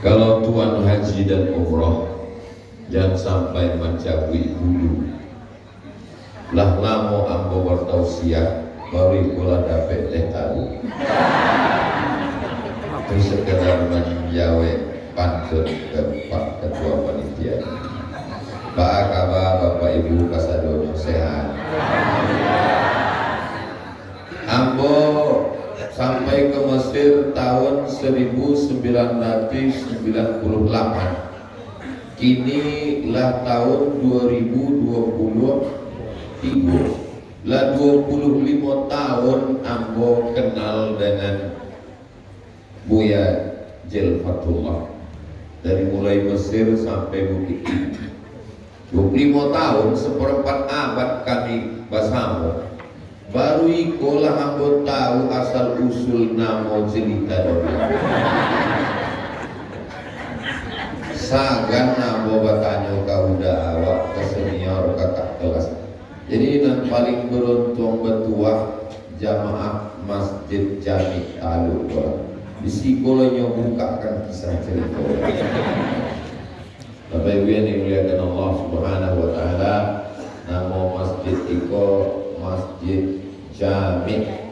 Kalau tuan haji dan umroh jangan sampai mencabui bulu. Lah lamo ambo bertausiah baru pula dapat tahu. Terus sekedar menjawe pantun ke Pak Ketua Panitia. Pak kabar Bapak Ibu kasadonyo sehat. Ambo sampai ke Mesir tahun 1998. Kini lah tahun 2023. Lah 25 tahun ambo kenal dengan Buya Jelfatullah. Dari mulai Mesir sampai Bukit Tinggi. 25 tahun, seperempat abad kami bersama. Baru ikolah ambo tahu asal usul nama cerita dulu. Sagan ambo bertanya kau udah awak ke senior kakak kelas. Jadi yang paling beruntung betua jamaah Masjid Jami Talu. Di psikologinya bukakan kisah cerita. Bapak Ibu yang dimuliakan Allah Subhanahu wa taala, nama masjid itu Masjid Jami.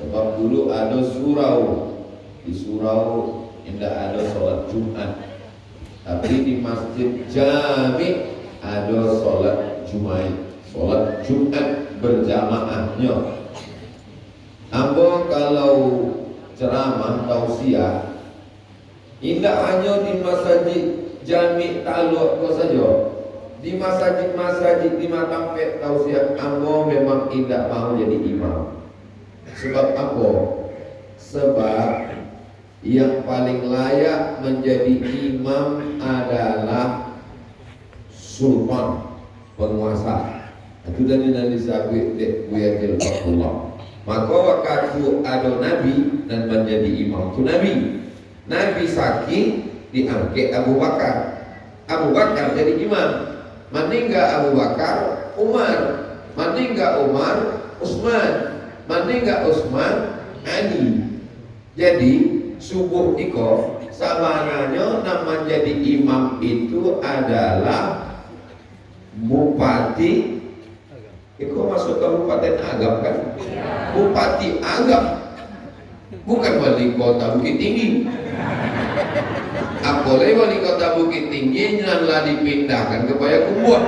Sebab dulu ada surau. Di surau tidak ada sholat Jumat. Tapi di Masjid Jami ada sholat Jumat. Sholat Jumat berjamaahnya. Ambo kalau ceramah tausiah tidak hanya di masjid Jami Taluk saja, di masjid-masjid di tempat tausiah ambo memang tidak mau jadi imam. Sebab apa? Sebab yang paling layak menjadi imam adalah sultan, penguasa. Itu dari sabit Buya Jelfatullah. Maka waktu ada Nabi dan menjadi imam itu Nabi. Nabi sakit diangkat Abu Bakar. Abu Bakar jadi imam. Meninggal Abu Bakar, Umar. Meninggal Umar, Utsman. Meninggal Utsman, Ali. Jadi subuh iko sabananya nama jadi imam itu adalah Bupati. Iko masuk Kabupaten Agam kan? Bupati Agam, bukan wali kota Bukit Tinggi. Apalagi wali kota Bukit Tinggi nyala dipindahkan ke Payakumbuh.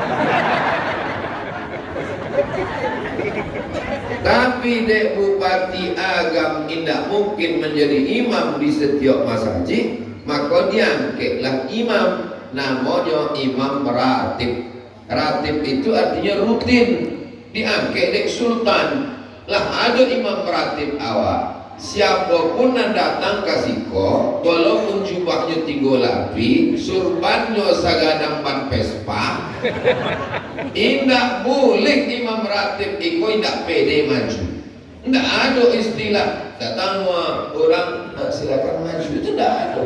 Tapi dek Bupati Agam tidak mungkin menjadi imam di setiap masjid, maka diangkatlah imam, namanya imam ratib. Ratib itu artinya rutin. Diangkat dek sultan. Lah ada imam ratib awak. Siapapun yang datang ke siko, walaupun jubahnya 3 lapis, surbannya sagadang ban Vespa, tidak boleh imam ratib iko tidak pede maju. Tidak ada istilah datang orang silakan maju, itu tidak ada.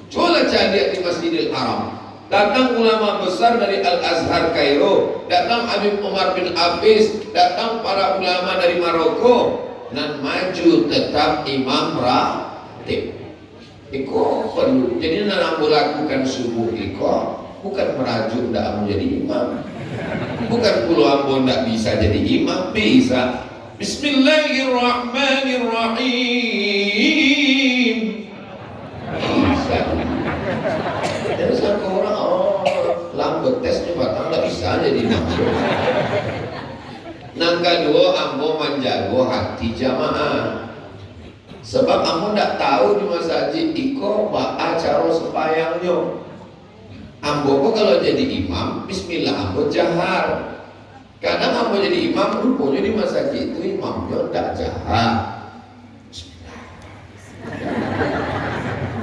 Coba cari di Masjidil Haram. Datang ulama besar dari Al-Azhar Kairo, datang Habib Umar bin Hafiz, datang para ulama dari Maroko, dan maju tetap imam ratib. Iko perlu. Jadi nak lakukan subuh iko bukan merajuk tidak menjadi imam. Bukan puluh ambo tidak bisa jadi imam, bisa. Bismillahirrahmanirrahim. Bisa. Jadi satu orang lambat tes coba tak bisa jadi imam. Nang kedua ambo menjago hati jamaah. Sebab ambo ndak tahu di masjid iko baca cara sepayangnya. Ambo kok kalau jadi imam bismillah ambo jahar. Kadang ambo jadi imam rupanya di masjid itu imamnya ndak jahar.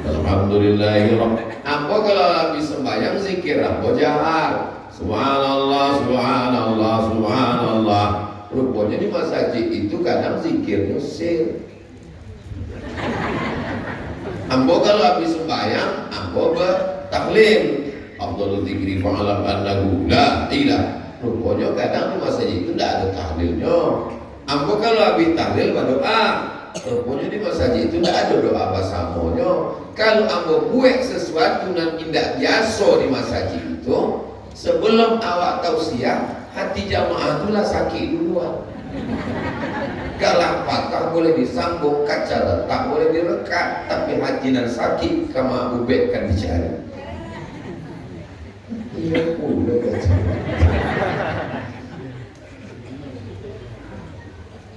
Alhamdulillahirrahmanirrahim. Ambo kalau habis sembahyang zikir ambo jahar. Subhanallah, subhanallah, subhanallah. Rupanya di masjid itu kadang zikirnya sir. Ambo kalau habis sembahyang, ambo bertahlil. Afdhalul dzikri fa'alam annahu la ilaha. Rupanya kadang di masjid itu tidak ada tahlilnya. Ambo kalau habis tahlil berdoa. Rupanya di masjid itu tidak ada doa basamonyo. Kalau ambo buat sesuatu yang tidak biasa di masjid itu, sebelum awak tausiah, hati jamaah itulah sakit duluan. Galah patah boleh disambung, kaca retak boleh direkat, tapi hati dan sakit kama ubek kan dicari. Iya pula kaca.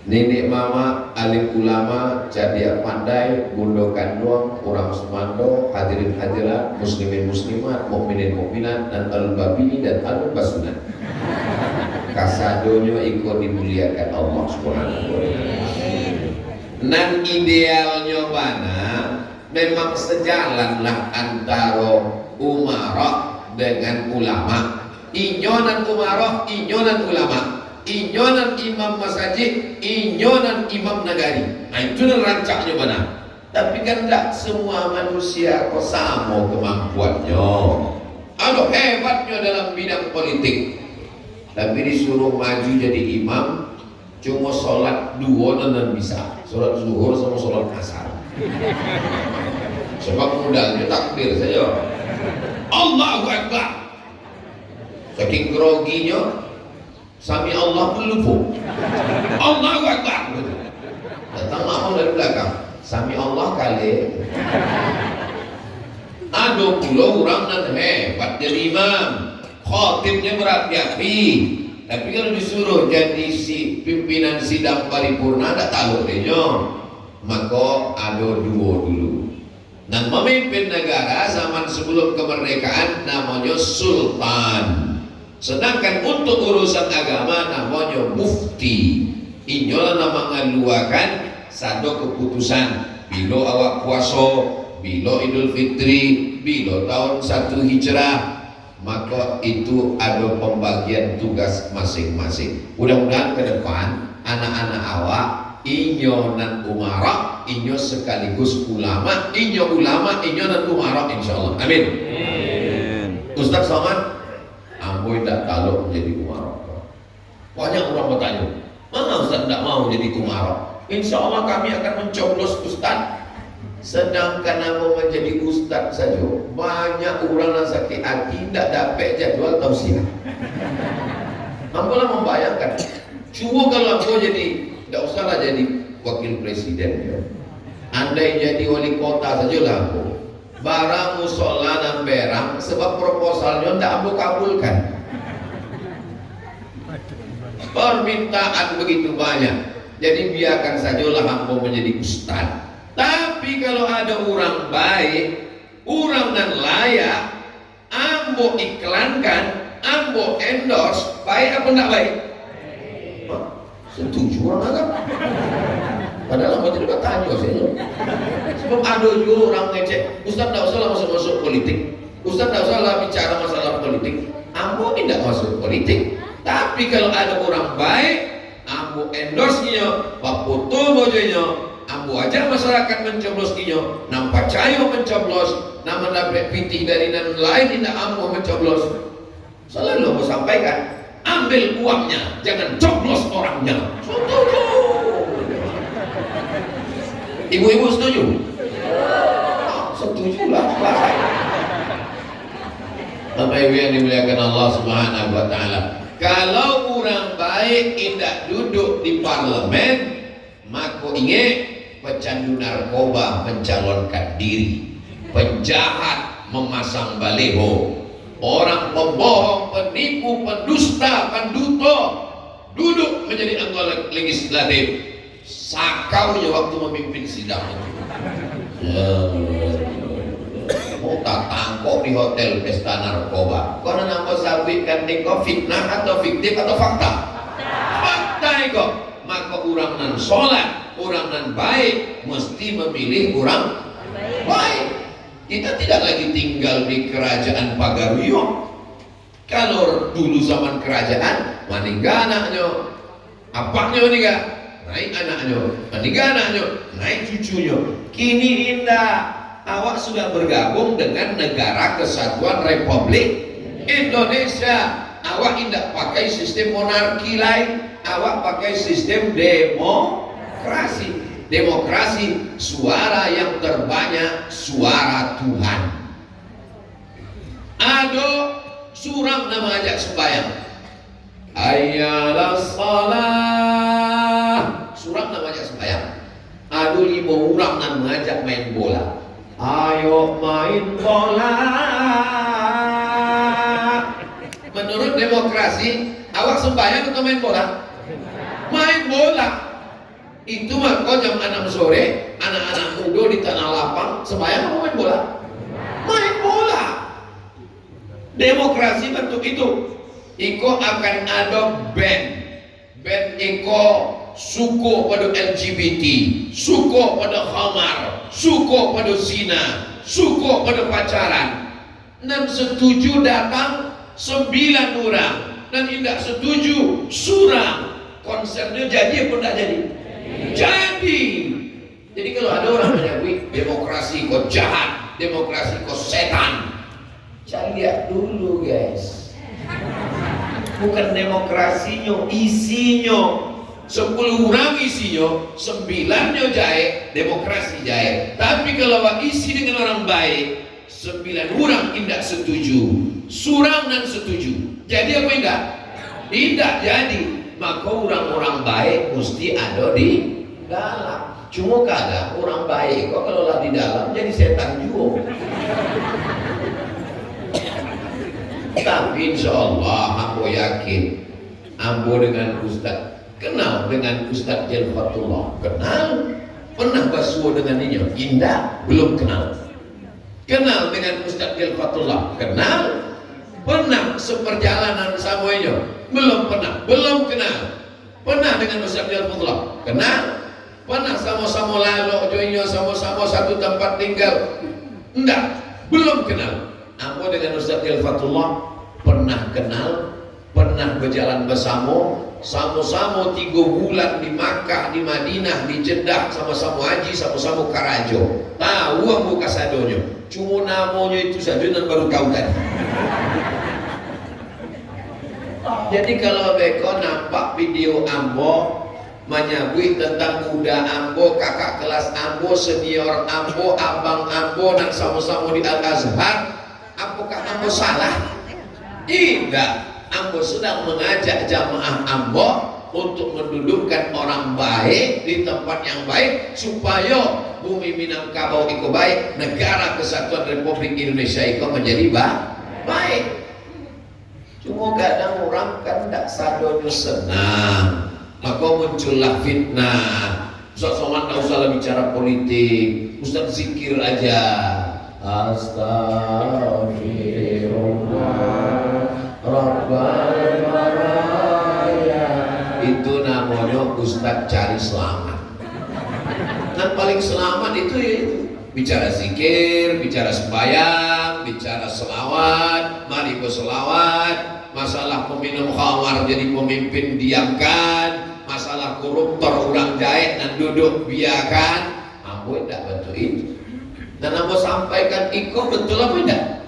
Nenek mama, alim ulama, jadi pandai, bundo kandung, orang semando, hadirin hadirat, muslimin muslimat, mukminin mukminat, dan alul babini dan alul basunat. Kasadonyo ikut dimuliakan Allah Subhanahu wa taala. Nan idealnya mana memang sejalanlah antara umarah dengan ulama. Inyonan umarah, inyonan ulama. Inyonan imam masjid, inyonan imam negari. Nah itu rancaknya mana. Tapi kan tidak semua manusia kok sama kemampuannya. Aduh hebatnya dalam bidang politik, tapi disuruh maju jadi imam cuma sholat dua dan bisa, sholat zuhur sama sholat asar. Sebab modalnya takbir saja. Allahu Akbar. Saking groginya, sami Allah pun lupa. Allahu Akbar. Datang makmum dari belakang, sami Allah kali. Ada pula orang yang hebat jadi imam, khatibnya berapi-api. Tapi kalau disuruh jadi si pimpinan sidang paripurna, tidak tahu dia. Maka ada dua dulu. Dan memimpin negara zaman sebelum kemerdekaan namanya sultan. Sedangkan untuk urusan agama namanya mufti. Inyolah nama ngaluakan satu keputusan. Bila awak puasa, bila Idul Fitri, bila tahun 1 Hijrah, maka itu ada pembagian tugas masing-masing. Mudah-mudahan ke depan anak-anak awak inyo nan umara, inyo sekaligus ulama, inyo ulama, inyo nan umara, insyaallah. Amin. Ustaz Somad, ambo tidak kalau menjadi umara. Banyak orang bertanya, mana Ustaz tidak mau jadi umara? Insya Allah kami akan mencoblos Ustaz. Sedangkan ambo menjadi Ustaz saja, banyak orang yang sakit hati tidak dapat jadwal tausiah. Ambo lah membayangkan, cuma kalau ambo jadi, tidak usahlah jadi wakil presiden ya. Andai jadi wali kota saja lah ambo. Barang musola dan berang sebab proposalnya tidak ambo kabulkan. Permintaan begitu banyak, jadi biarkan sajalah ambo menjadi ustaz. Tapi kalau ada orang baik, orang dan layak, ambo iklankan, ambo endorse, baik apa tidak baik? Setuju orang agak? Padahal ambo tidak tanya saya. Sebab ada juga orang ngecek, Ustaz tidak usahlah masuk politik, Ustaz tidak usahlah bicara masalah politik. Ambo tidak masuk politik. Tapi kalau ada orang baik, ambo endorse-nya, pak foto bojonya, ambo aja masyarakat mencoblos inyo, nampak cayo mencoblos, nama dapat pitih dari nan lain tidak ambo mencoblos. Selalu ambo sampaikan, ambil uangnya, jangan coblos orangnya. Setuju. Ibu-ibu setuju? Setuju lah. Bapak Ibu yang dimuliakan Allah Subhanahu wa taala. Kalau orang baik tidak duduk di parlemen, maka ingat pecandu narkoba mencalonkan diri, penjahat memasang baliho, orang pembohong, penipu, pendusta, penduto duduk menjadi anggota legislatif. Sakaunya waktu memimpin sidang itu. Mau tak tangkap di hotel pesta narkoba. Karena nama sabitkan niko fitnah atau fiktif atau fakta? Fakta itu. Maka orang nan sholat, orang nan baik mesti memilih orang baik. Kita tidak lagi tinggal di kerajaan Pagaruyung. Kalau dulu zaman kerajaan, meninggal anaknya, apaknya meninggal, naik anaknya, meninggal anaknya, naik cucunya. Kini indah. Awak sudah bergabung dengan Negara Kesatuan Republik Indonesia. Awak tidak pakai sistem monarki lain, awak pakai sistem demokrasi. Demokrasi suara yang terbanyak suara Tuhan. Ado suram nama ajak sembahyang. Ayyalas salah. Suram nama ajak sembahyang. Ado 5 orang nan mengajak main bola. Ayo main bola. Menurut demokrasi, awak sembahyang atau main bola? Main bola. Itu mah kau jam 6 sore, anak-anak muda di tanah lapang sembahyang atau main bola? Main bola. Demokrasi bentuk itu. Iko akan ada band Iko suko pada LGBT, suko pada khamar, suko pada zina, suko pada pacaran. Dan setuju datang 9 orang, dan tidak setuju suram. Konsernya jadi apa tidak jadi? Jadi. Jadi kalau ada orang menyebut demokrasi kok jahat, demokrasi kok setan, cari lihat dulu guys. Bukan demokrasinya, isinya. 10 orang isinya, 9-nya jahe, demokrasi jahe. Tapi kalau isi dengan orang baik, 9 orang tidak setuju, suram dan setuju. Jadi apa tidak? Tidak jadi. Maka orang-orang baik mesti ada di dalam. Cuma kadang orang baik kok kalau di dalam jadi setan juga. Tapi insya Allah aku yakin ambo dengan Ustaz kenal dengan Ustaz Jalfatullah, kenal. Pernah basuh dengan dia? Indah, belum kenal. Kenal dengan Ustaz Jalfatullah, kenal. Pernah seperjalanan sama dia? Belum pernah, belum kenal. Pernah dengan Ustaz Jalfatullah, kenal. Pernah sama-sama lalu joinnya, sama-sama satu tempat tinggal? Enggak, belum kenal. Aku dengan Ustaz Jalfatullah pernah kenal, pernah berjalan bersama, sama-sama 3 bulan di Makkah, di Madinah, di Jeddah, sama-sama haji, sama-sama karajo. Tahu aku kasadonya, cuma namanya itu saja dan baru tahu tadi. Jadi kalau beko nampak video ambo menyebut tentang muda ambo, kakak kelas ambo, senior ambo, abang ambo, dan sama-sama di Al-Azhar, apakah ambo salah? Tidak, ambo sedang mengajak jamaah ambo untuk mendudukkan orang baik di tempat yang baik supaya bumi Minangkabau iko baik, negara kesatuan Republik Indonesia iko menjadi baik. Cuma kadang orang kan tidak sadar senang, maka muncullah fitnah. Ustaz Somad tak usah bicara politik, Ustaz zikir aja. Astagfirullah Rabbal Baraya. Itu namanya Ustaz cari selamat. Dan paling selamat itu ya itu. Bicara zikir, bicara sembahyang, bicara selawat, mari berselawat. Masalah peminum khamar jadi pemimpin diamkan, masalah koruptor orang jahit dan duduk biarkan. Ambo tidak betul itu. Dan ambo sampaikan iko betul apa tidak?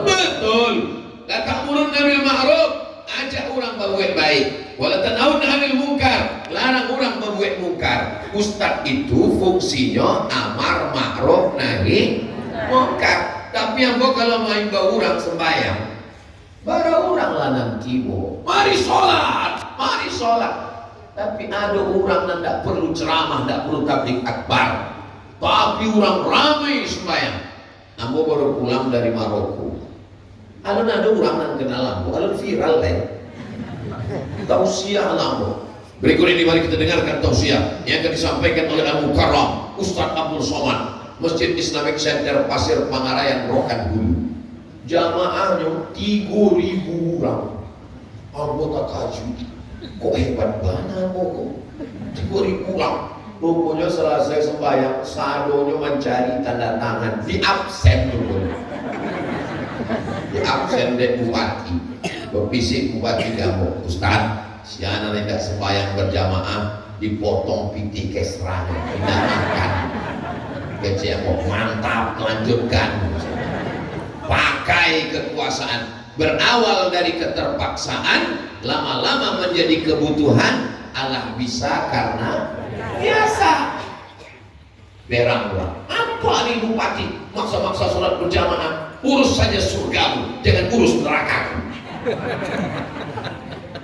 Betul. Datang urun nabil ma'ruf, ajak orang berbuat baik. Wala tanhaun 'anil munkar, larang orang berbuat mungkar. Ustaz itu fungsinya amar ma'ruf nahi munkar. Tapi ambo kalau main bau orang sembahyang, baru orang lah nanti mari sholat. Tapi ada orang yang tidak perlu ceramah, tidak perlu tabligh akbar, tapi orang ramai sembahyang. Ambo baru pulang dari Maroko. Alun ada orang yang kenal ambo, alun viral tausiah ambo. Berikut ini mari kita dengarkan tausiah yang akan disampaikan oleh Al-Mukarram Ustaz Abdul Somad, Masjid Islamic Center Pasir Pangarayan Rokan Hulu. Jamaahnya 3.000 orang, anggota kaju. Kok hebat banget kok 3.000 orang. Pokoknya selesai sembahyang, sadonya mencari tanda tangan, di absen dulu. Di absen deh bupati, berpisik bupati kamu, Ustaz, si anak tidak sembahyang berjamaah, dipotong piti kesranya, tidak makan. Kecil mau mantap, lanjutkan. Pakai kekuasaan, berawal dari keterpaksaan, lama-lama menjadi kebutuhan. Allah bisa karena biasa. berang-berang. Apa nih bupati maksa-maksa sholat berjamaah? Urus saja surgamu, jangan urus nerakamu.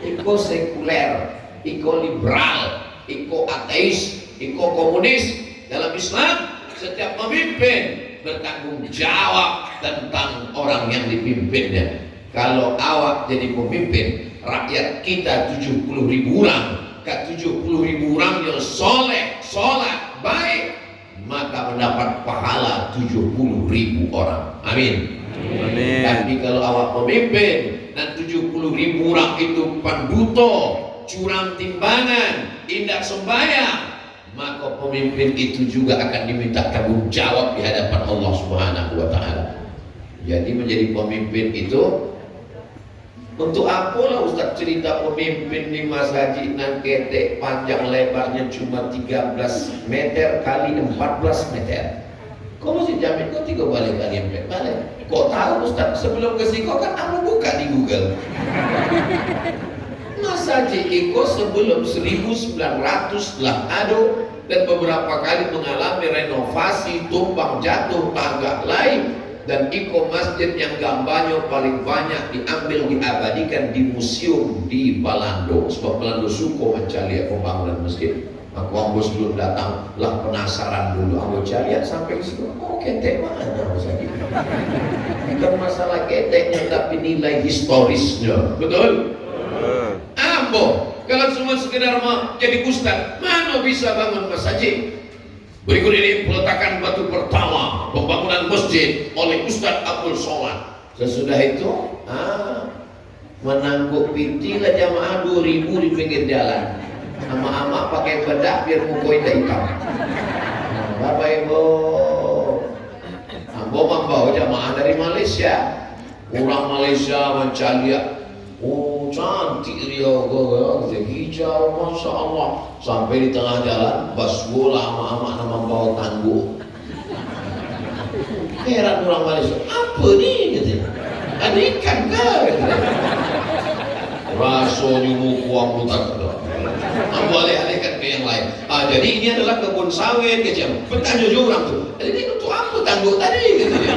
Iko sekuler, iko liberal, iko ateis, iko komunis. Dalam Islam setiap pemimpin bertanggung jawab tentang orang yang dipimpinnya. Kalau awak jadi pemimpin, rakyat kita 70.000 orang, ke 70.000 orang yang soleh, sholat, baik, maka mendapat pahala 70.000 orang. Amin. Amin. Tapi kalau awak pemimpin dan 70.000 orang itu panduto, curang timbangan, indah sembahyang, maka pemimpin itu juga akan diminta tanggung jawab di hadapan Allah Subhanahu wa Ta'ala. Jadi menjadi pemimpin itu untuk apalah Ustaz cerita pemimpin di Mas Haji nang ketek panjang lebarnya cuma 13 meter kali 14 meter. Kau mesti jamin kau 3 balik kali 4 balik. Kau tahu Ustaz sebelum ke sini kau kan aku buka di Google. Mas Haji Iko sebelum 1900 lah ado dan beberapa kali mengalami renovasi, tumpang jatuh, tagak lain. Dan Iko masjid yang gambarnya paling banyak diambil diabadikan di museum di Balando, sebab Balando suko mencari pembangunan masjid. Aku ambos belum datang lah, penasaran dulu aku cari sampai ke situ. Oh ketek mana Mas Haji? Bukan masalah keteknya tapi nilai historisnya, betul? Ambo kalau cuma sekedar mau jadi ustaz, mana bisa bangun Mas Haji? Berikut ini peletakan batu pertama pembangunan masjid oleh Ustaz Abdul Somad. Sesudah itu, menangguk pitilah jamaah 2.000 di pinggir jalan. Ama-ama pakai bedak biar mukanya hitam. Bapak Ibu, ambo membawa jamaah dari Malaysia. Orang Malaysia mencari. Oh cantik dia, hijau, masya Allah. Sampai di tengah jalan, baswo lama-lama nama bawa tangguh. Heran orang Malaysia, apa nih? Gitu. Ada ikan kah? Rasanya muku aku tak ada. Aku alih-alihkan ke yang lain. Jadi ini adalah kebun sawit kecil. Bertanya juga orang tuh. Jadi ini untuk apa tangguh tadi? Gitu ya.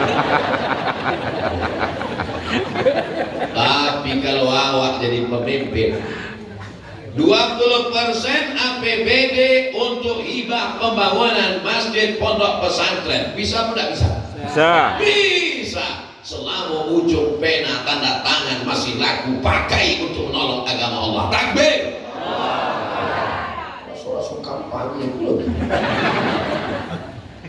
Tapi kalau awak jadi pemimpin 20% APBD untuk hibah pembangunan masjid pondok pesantren, bisa apa tidak bisa? Bisa. Bisa. Selama ujung pena tanda tangan masih laku pakai untuk menolong agama Allah. Takbir. Langsung kampanye dulu.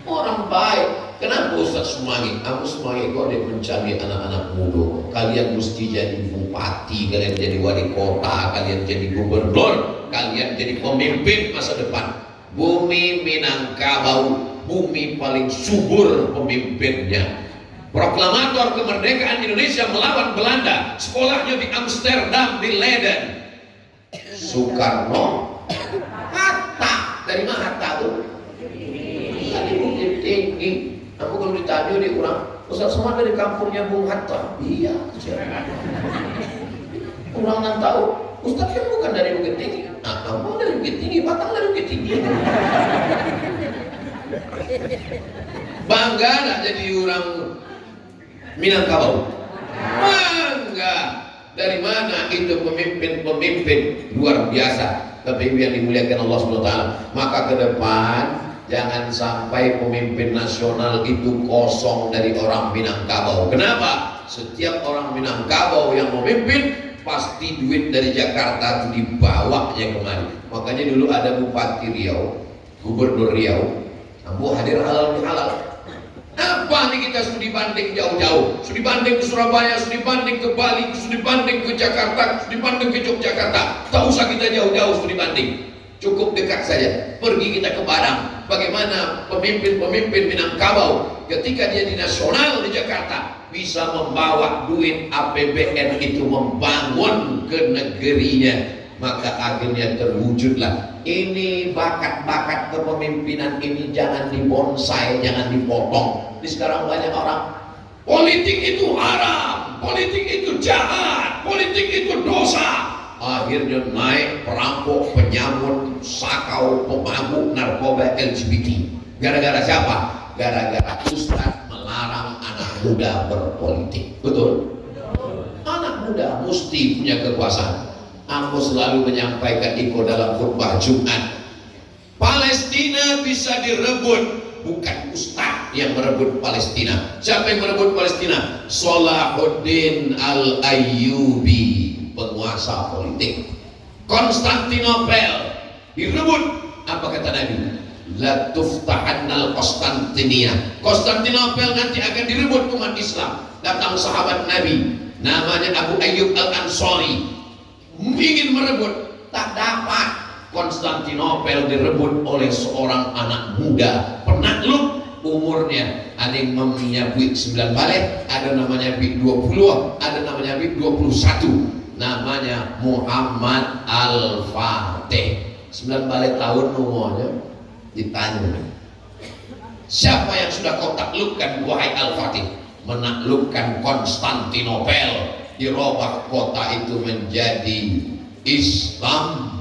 Orang baik. Kenapa Ustaz Sumangi? Aku Sumangi kau dia mencari anak-anak muda. Kalian mesti jadi bupati, kalian jadi wali kota, kalian jadi gubernur, kalian jadi pemimpin masa depan. Bumi Minangkabau, bumi paling subur pemimpinnya. Proklamator kemerdekaan Indonesia melawan Belanda, sekolahnya di Amsterdam, di Leiden. Soekarno, Hatta, dari mana Hatta tuh? Tadi Bukit Tinggi. Aku kalau ditanya di orang, Ustaz Somad dari kampungnya Bung Hatta. Iya, orang nggak tahu. Ustaz kan bukan dari Bukit Tinggi. Nah, kamu dari Bukit Tinggi, Batang dari Bukit Tinggi. Bangga nggak jadi orang Minangkabau? Bangga. Dari mana itu pemimpin-pemimpin luar biasa. Tapi yang dimuliakan Allah SWT. Maka ke depan jangan sampai pemimpin nasional itu kosong dari orang Minangkabau. Kenapa? Setiap orang Minangkabau yang memimpin pasti duit dari Jakarta itu dibawanya kemari. Makanya dulu ada Bupati Riau, Gubernur Riau, Ambo hadir halal halal. Apa nih kita studi banding jauh-jauh, studi banding ke Surabaya, studi banding ke Bali, studi banding ke Jakarta, studi banding ke Yogyakarta. Tak usah kita jauh-jauh studi banding, cukup dekat saja. Pergi kita ke Padang. Bagaimana pemimpin-pemimpin Minangkabau ketika dia di nasional di Jakarta bisa membawa duit APBN itu membangun ke negerinya. Maka akhirnya terwujudlah ini bakat-bakat kepemimpinan ini jangan dibonsai, jangan dipotong. Di sekarang banyak orang politik itu haram, politik itu jahat, politik itu dosa. Akhirnya naik perampok, penyamun, sakau, pemabuk, narkoba, LGBT. Gara-gara siapa? Gara-gara ustaz melarang anak muda berpolitik. Betul? Anak muda mesti punya kekuasaan. Aku selalu menyampaikan itu dalam khutbah Jumat. Palestina bisa direbut, bukan ustaz yang merebut Palestina. Siapa yang merebut Palestina? Salahuddin Al-Ayyubi, penguasa politik. Konstantinopel direbut. Apa kata Nabi? La tuftahannal Konstantinia. Konstantinopel nanti akan direbut umat Islam. Datang sahabat Nabi, namanya Abu Ayyub Al-Ansari, ingin merebut, tak dapat. Konstantinopel direbut oleh seorang anak muda penakluk, umurnya ada yang namanya Bik 9 balik, ada namanya Bik 20, ada namanya Bik 21, namanya Muhammad Al-Fatih. 9 balik tahun umurnya. Ditanya, siapa yang sudah kau taklukkan wahai Al-Fatih? Menaklukkan Konstantinopel, dirubah kota itu menjadi Islam.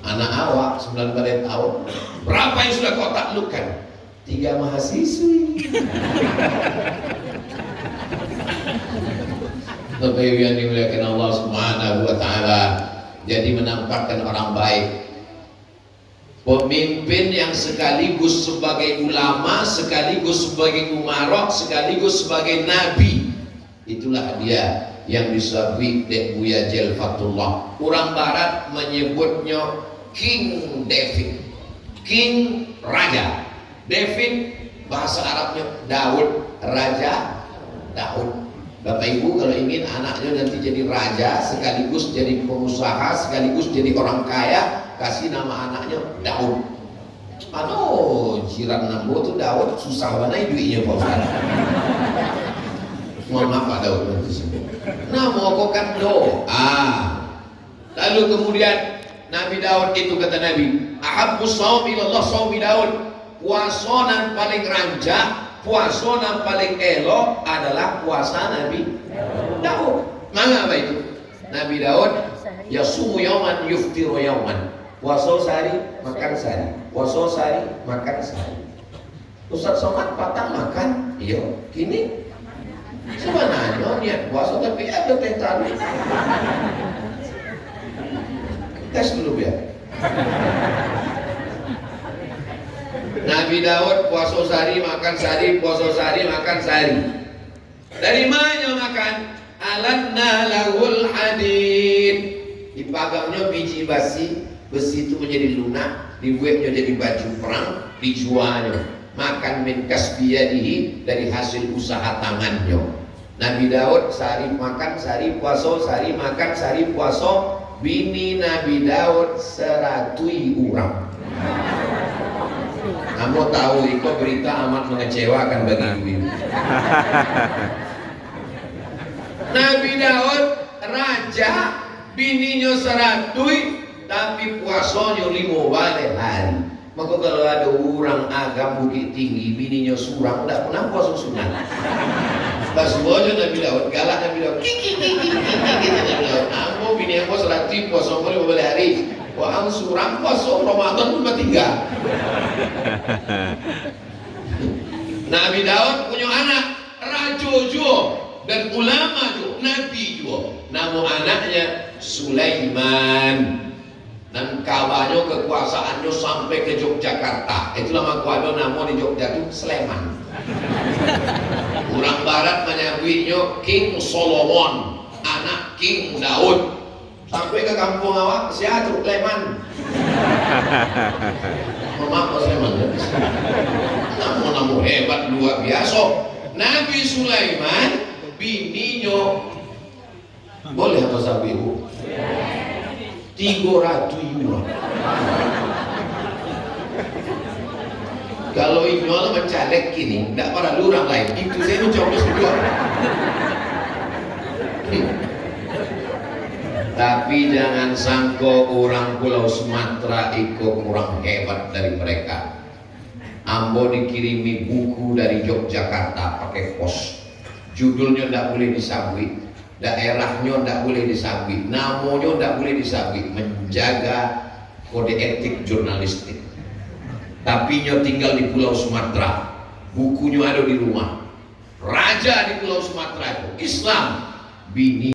Anak awak 9 balik tahun. Berapa yang sudah kau taklukkan? 3 mahasiswi. Bapak Ibu yang dimuliakan Allah Subhanahu wa taala. Jadi menampakkan orang baik, pemimpin yang sekaligus sebagai ulama, sekaligus sebagai umarok, sekaligus sebagai nabi. Itulah dia yang disebut Buya Jelfatullah. Orang barat menyebutnya King David, King Raja. David bahasa Arabnya Daud, Raja Daud. Bapak Ibu kalau ingin anaknya nanti jadi raja, sekaligus jadi pengusaha, sekaligus jadi orang kaya, kasih nama anaknya Daud. Aduh, jiran nambo tuh Daud susah banget duitnya Pak Ustaz. Mohon maaf Pak Daud nanti. Nah, mau kan doa. Lalu kemudian Nabi Daud itu kata Nabi, ahabbus shaum ilallah shaumi Daud. Puasonan paling rancak, puasonan paling elok adalah puasa Nabi Daud. Mana apa itu? Nabi Daud yasumu yauman yuftiru yauman. Puasa sehari, makan sehari. Puasa sehari, makan sehari. Ustaz Somad patang makan, iya. Kini sebenarnya niat puasa tapi ada teh tarik. Tes dulu ya. Nabi Daud puasa sehari, makan sehari, puasa sehari, makan sehari. Dari mana makan? Alanna lahul hadid. Dipagangnya biji besi itu menjadi lunak, dibuatnya jadi baju perang, dijualnya. Makan min kasbiyadihi, dari hasil usaha tangannya. Nabi Daud sehari makan, sehari puasa, sehari makan, sehari puasa. Bini Nabi Daud 100 orang. Kamu tahu itu berita amat mengecewakan bagi ibu. Nabi Daud raja, bininya 100, tapi puasanya 5 balik hari. Maka kalau ada orang agam bukit tinggi, bininya surang, tidak pernah puasa sunat. Pas semuanya Nabi Daud, galak Nabi Daud, Nabi Daud, aku bini aku 100 puasa 5 balik hari. Wah, surang puasa Ramadan cuma 3. Nabi Daud punya anak raja juga dan ulama juga, nabi juga. Nama anaknya Sulaiman. Dan kabarnya kekuasaannya sampai ke Yogyakarta. Itulah makanya nama di Jogja itu Sleman. Orang barat menyebutnya King Solomon, anak King Daud. Sampai ke kampung awak, siapa Sleman? Maaf Sleman. Namun hebat luar biasa. Nabi Sulaiman bininya boleh apa sabi ibu? 300 orang. Kalau inyola mencalek kini, tidak pada lurang lain. Itu saya mencoba kedua. Tapi jangan sangka orang Pulau Sumatera ikut kurang hebat dari mereka. Ambo dikirimi buku dari Yogyakarta pakai pos. Judulnya tidak boleh disabui, daerahnya tidak boleh disabui, namanya tidak boleh disabui. Menjaga kode etik jurnalistik. tapi nyo tinggal di Pulau Sumatera, bukunya ada di rumah. Raja di Pulau Sumatera itu Islam, bini